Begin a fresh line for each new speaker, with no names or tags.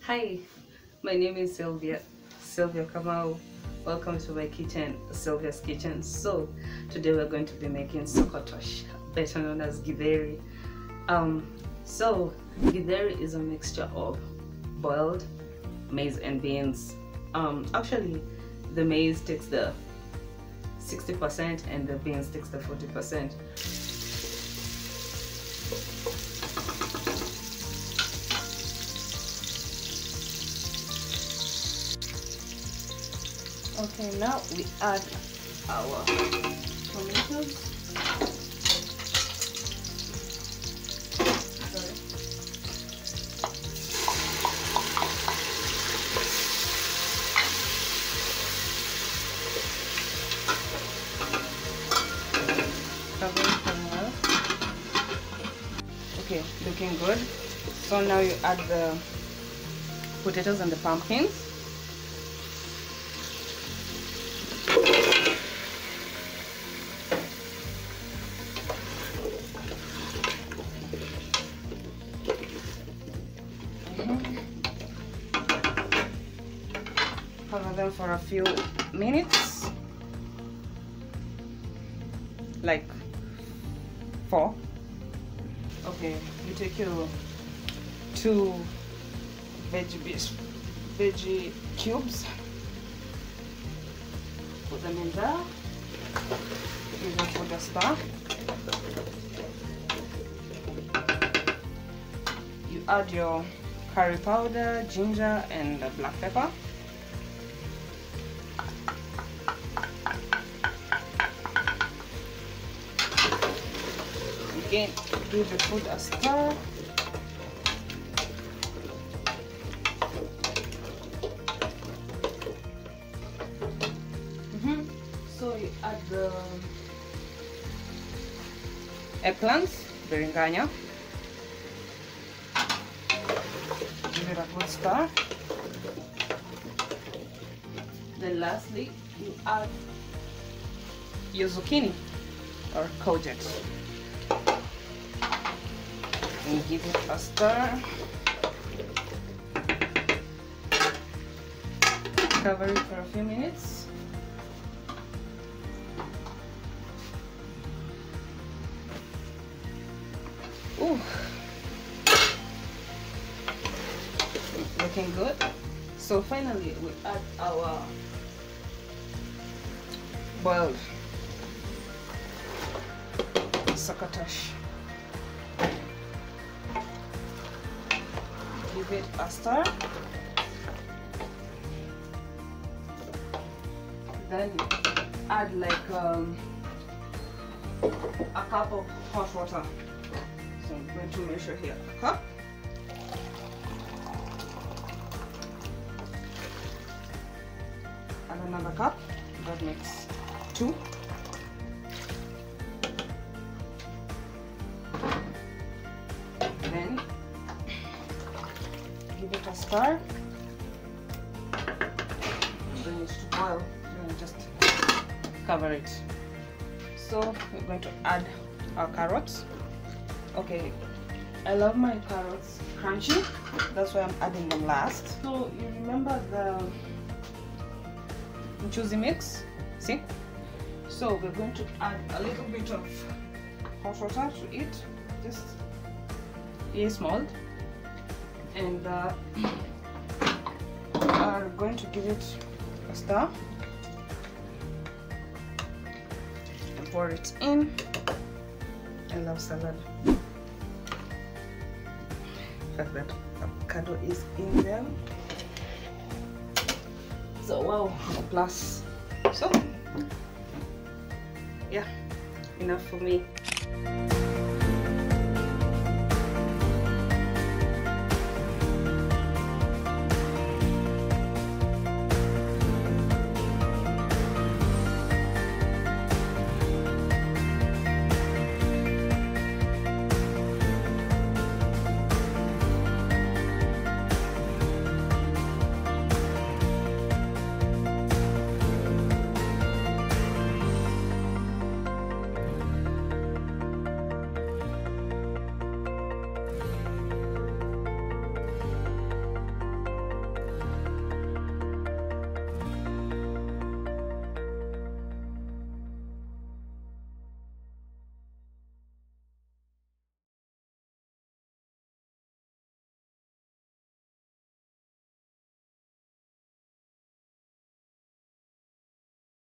Hi, my name is Sylvia Kamau. Welcome to my kitchen, Sylvia's Kitchen. So today we're going to be making Succotash, better known as Githeri. So Githeri is a mixture of boiled maize and beans. Actually, the maize takes the 60% and the beans takes the 40%. Okay, now we add our tomatoes. Sorry. Cover it for a while. Okay, looking good. So now you add the potatoes and the pumpkins. Cover them for a few minutes, like 4. Okay, you take your 2 veggie cubes, put them in there, give them for the stir. You add your curry powder, ginger, and black pepper. Again, give the food a stir. So you add the eggplants, biringanya. Give it a good stir. Then lastly, you add your zucchini or courgette. And give it a stir. Cover it for a few minutes. Ooh, looking good. So finally, we add our boiled succotash. Give it a stir. Then add like a cup of hot water. So I'm going to measure here a cup. Add another cup. That makes 2. Then give it a stir. Bring it to boil. Then just cover it. So we're going to add our carrots. Okay, I love my carrots crunchy. That's why I'm adding them last. So you remember the mchuzi mix? See? So we're going to add a little bit of hot water to it. Just small. And are going to give it a stir and pour it in. I love salad. The fact that avocado is in them. So wow, plus. So yeah, enough for me.